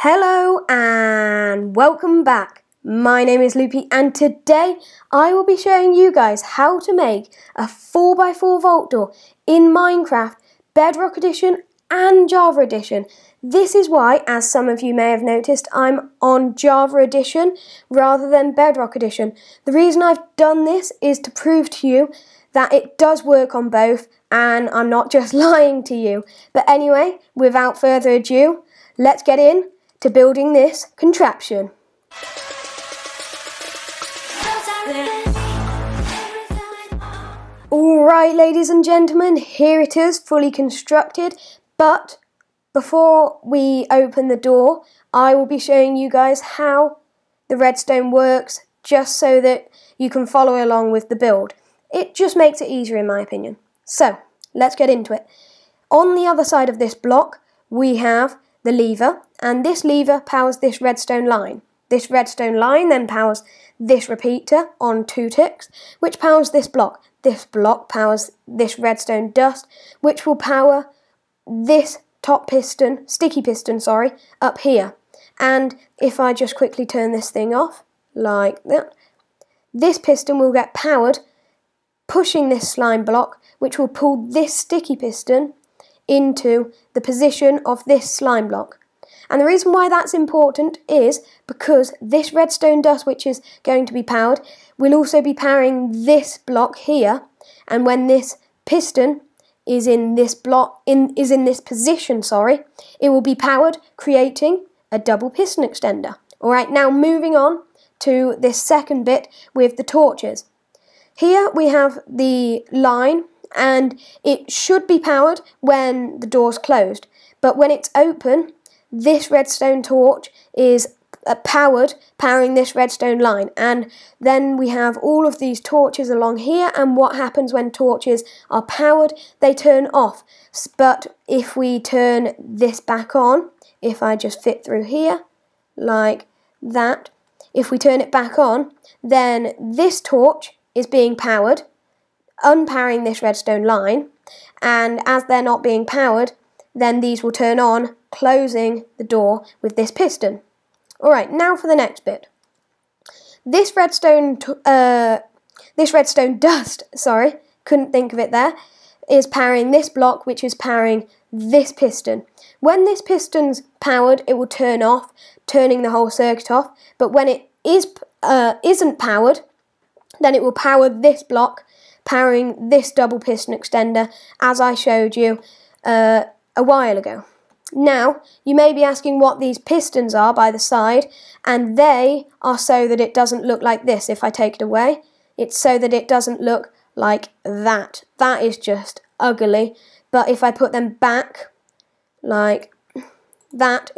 Hello and welcome back. My name is Loopy and today I will be showing you guys how to make a 4x4 vault door in Minecraft, Bedrock Edition and Java Edition. This is why, as some of you may have noticed, I'm on Java Edition rather than Bedrock Edition. The reason I've done this is to prove to you that it does work on both and I'm not just lying to you. But anyway, without further ado, let's get in to building this contraption. Alright, ladies and gentlemen, here it is, fully constructed, but before we open the door, I will be showing you guys how the redstone works, just so that you can follow along with the build. It just makes it easier in my opinion. So, let's get into it. On the other side of this block, we have the lever, and this lever powers this redstone line. This redstone line then powers this repeater on 2 ticks, which powers this block. This block powers this redstone dust, which will power this top piston, sticky piston, sorry, up here. And if I just quickly turn this thing off, like that, this piston will get powered, pushing this slime block, which will pull this sticky piston into the position of this slime block. And the reason why that's important is because this redstone dust, which is going to be powered, will also be powering this block here, and when this piston is in this position, it will be powered, creating a double piston extender. Alright, now moving on to this second bit with the torches. Here we have the line, and it should be powered when the door's closed, but when it's open, this redstone torch is powering this redstone line, and then we have all of these torches along here, and what happens when torches are powered? They turn off. But if we turn this back on, if I just fit through here like that, if we turn it back on, then this torch is being powered, unpowering this redstone line, and as they're not being powered, then these will turn on, closing the door with this piston. Alright, now for the next bit. This redstone dust, couldn't think of it there, is powering this block, which is powering this piston. When this piston's powered, it will turn off, turning the whole circuit off, but when it isn't powered, then it will power this block, powering this double piston extender, as I showed you a while ago. Now, you may be asking what these pistons are by the side, and they are so that it doesn't look like this. If I take it away, it's so that it doesn't look like that. That is just ugly. But if I put them back, like that,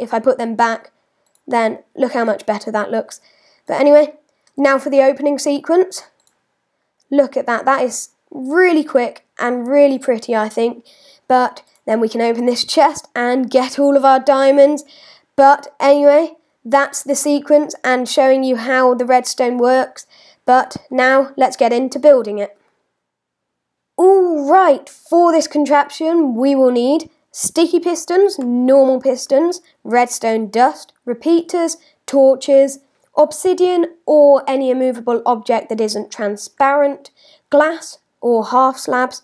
then look how much better that looks. But anyway, now for the opening sequence. Look at that. That is really quick and really pretty, I think. But then we can open this chest and get all of our diamonds. But anyway, that's the sequence and showing you how the redstone works. But now let's get into building it. Alright, for this contraption we will need sticky pistons, normal pistons, redstone dust, repeaters, torches, obsidian or any immovable object that isn't transparent, glass or half slabs,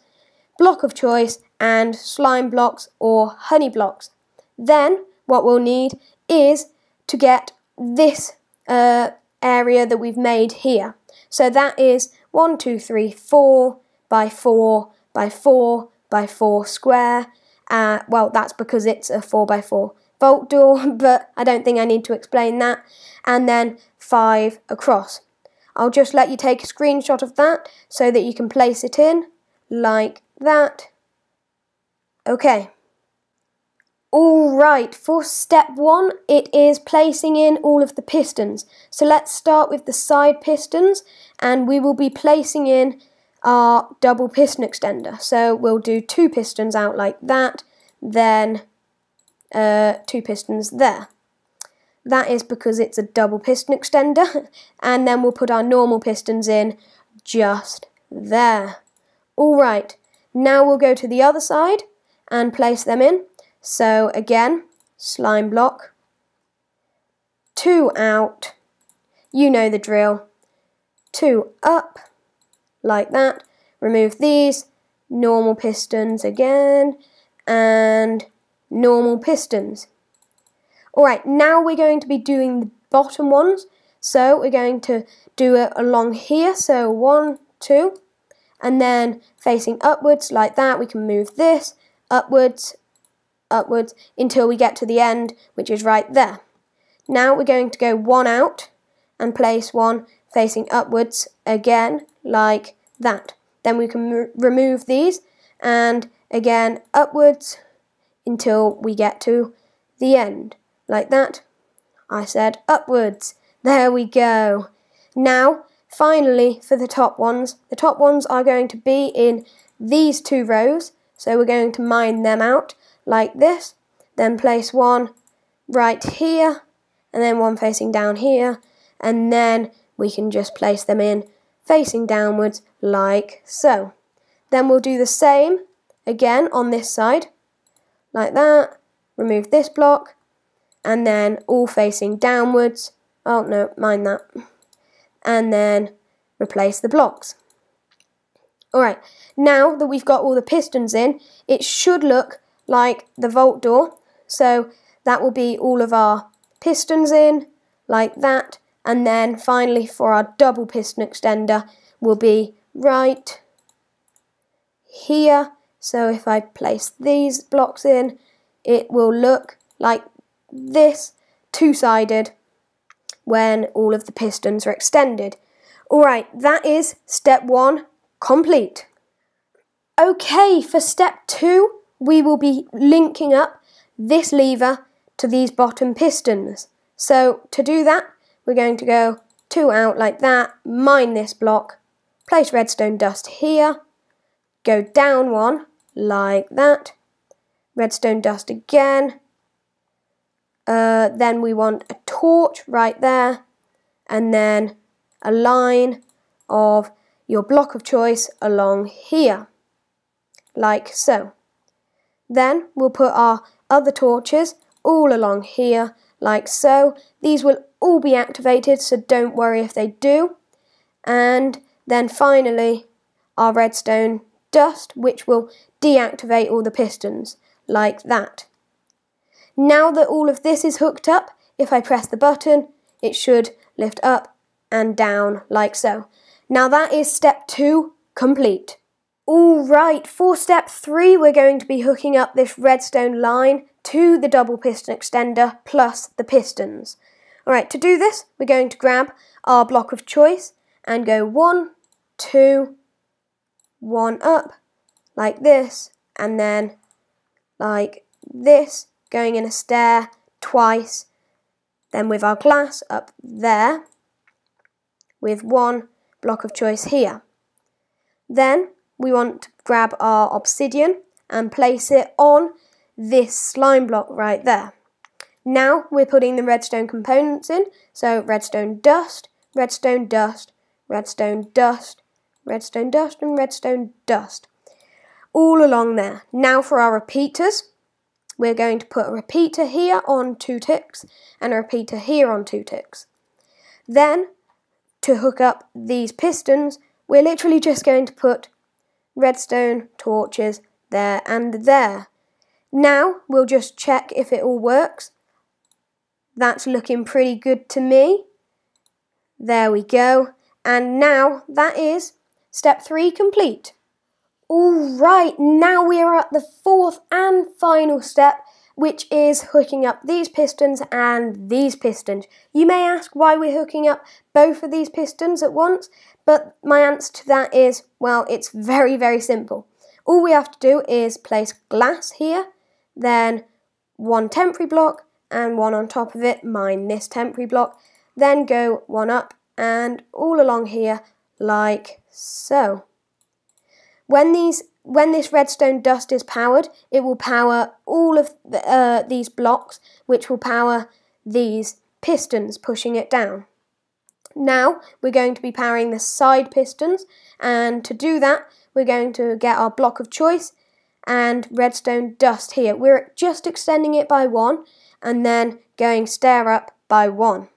block of choice, and slime blocks or honey blocks. Then what we'll need is to get this area that we've made here. So that is 1, 2, 3, 4 by 4 by 4 by 4 square. Well, that's because it's a 4 by 4 vault door, but I don't think I need to explain that. And then 5 across. I'll just let you take a screenshot of that so that you can place it in like that. Okay. Alright, for step 1, it is placing in all of the pistons. So let's start with the side pistons, and we will be placing in our double piston extender. So we'll do 2 pistons out like that, then 2 pistons there. That is because it's a double piston extender, and then we'll put our normal pistons in just there. Alright, now we'll go to the other side and place them in. So again, slime block, 2 out, you know the drill, 2 up, like that, remove these, normal pistons again, and normal pistons. Alright, now we're going to be doing the bottom ones, so we're going to do it along here, so 1, 2, and then facing upwards like that. We can move this upwards, upwards, until we get to the end, which is right there. Now we're going to go 1 out and place 1 facing upwards again, like that. Then we can remove these and again upwards until we get to the end, like that. I said upwards. There we go. Now, finally, for the top ones are going to be in these 2 rows, so we're going to mine them out like this, then place 1 right here, and then 1 facing down here, and then we can just place them in facing downwards like so. Then we'll do the same again on this side, like that, remove this block, and then all facing downwards. Oh no, mind that. And then replace the blocks. Alright, now that we've got all the pistons in, it should look like the vault door. So that will be all of our pistons in, like that. And then finally for our double piston extender will be right here. So if I place these blocks in, it will look like this, 2-sided, when all of the pistons are extended. Alright, that is step 1 complete. Okay, for step 2, we will be linking up this lever to these bottom pistons. So to do that, we're going to go 2 out like that, mine this block, place redstone dust here, go down 1 like that, redstone dust again, then we want a torch right there, and then a line of your block of choice along here, like so. Then we'll put our other torches all along here, like so. These will all be activated, so don't worry if they do. And then finally our redstone dust, which will deactivate all the pistons, like that. Now that all of this is hooked up, if I press the button, it should lift up and down like so. Now that is step 2 complete. Alright, for step 3 we're going to be hooking up this redstone line to the double piston extender plus the pistons. Alright, to do this we're going to grab our block of choice and go 1, 2, 1 up, like this, and then like this, going in a stair twice, then with our glass up there, with 1 block of choice here. Then we want to grab our obsidian and place it on this slime block right there. Now we're putting the redstone components in, so redstone dust, redstone dust, redstone dust, redstone dust, and redstone dust, all along there. Now for our repeaters, we're going to put a repeater here on 2 ticks and a repeater here on 2 ticks. Then, to hook up these pistons, we're literally just going to put redstone torches there and there. Now, we'll just check if it all works. That's looking pretty good to me. There we go. And now, that is step 3 complete. Alright, now we are at the 4th and final step, which is hooking up these pistons and these pistons. You may ask why we're hooking up both of these pistons at once, but my answer to that is, well, it's very, very simple. All we have to do is place glass here, then 1 temporary block and 1 on top of it, mine this temporary block, then go 1 up and all along here like so. When this redstone dust is powered, it will power all of these blocks, which will power these pistons pushing it down. Now we're going to be powering the side pistons, and to do that we're going to get our block of choice and redstone dust here. We're just extending it by 1 and then going stair up by 1.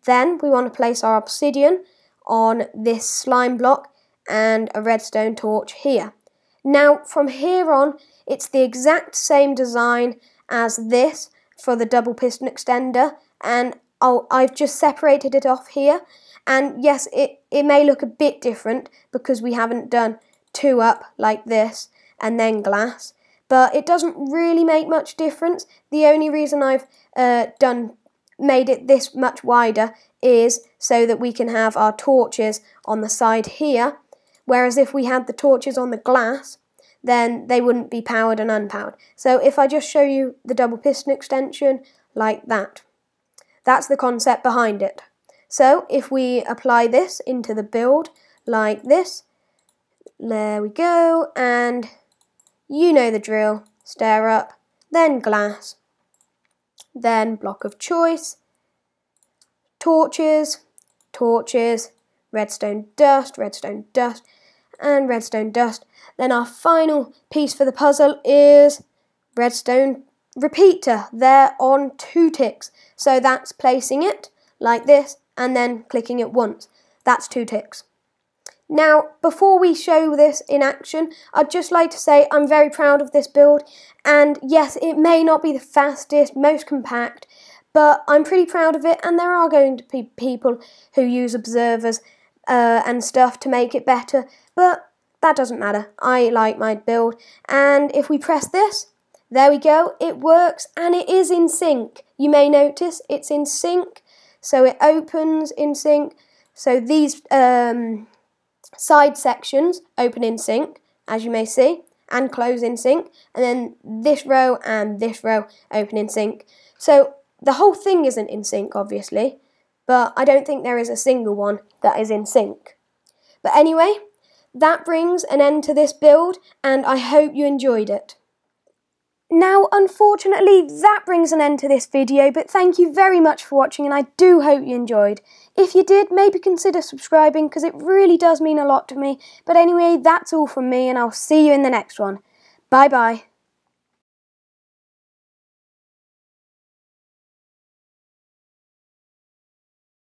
Then we want to place our obsidian on this slime block and a redstone torch here. Now from here on it's the exact same design as this for the double piston extender, and I've just separated it off here, and yes, it may look a bit different because we haven't done 2 up like this and then glass, but it doesn't really make much difference. The only reason I've made it this much wider is so that we can have our torches on the side here, whereas if we had the torches on the glass, then they wouldn't be powered and unpowered. So if I just show you the double piston extension like that, that's the concept behind it. So if we apply this into the build like this, there we go, and you know the drill, stir up, then glass, then block of choice, torches, torches, redstone dust, and redstone dust. Then our final piece for the puzzle is redstone repeater. They're on 2 ticks. So that's placing it like this and then clicking it once. That's 2 ticks. Now, before we show this in action, I'd just like to say I'm very proud of this build. And yes, it may not be the fastest, most compact, but I'm pretty proud of it, and there are going to be people who use observers and stuff to make it better, but that doesn't matter. I like my build, and if we press this, there we go, it works, and it is in sync. You may notice it's in sync, so it opens in sync, so these side sections open in sync, as you may see, and close in sync, and then this row and this row open in sync. So the whole thing isn't in sync, obviously, but I don't think there is a single one that is in sync. But anyway, that brings an end to this build, and I hope you enjoyed it. Now, unfortunately, that brings an end to this video, but thank you very much for watching, and I do hope you enjoyed. If you did, maybe consider subscribing, because it really does mean a lot to me. But anyway, that's all from me, and I'll see you in the next one. Bye-bye.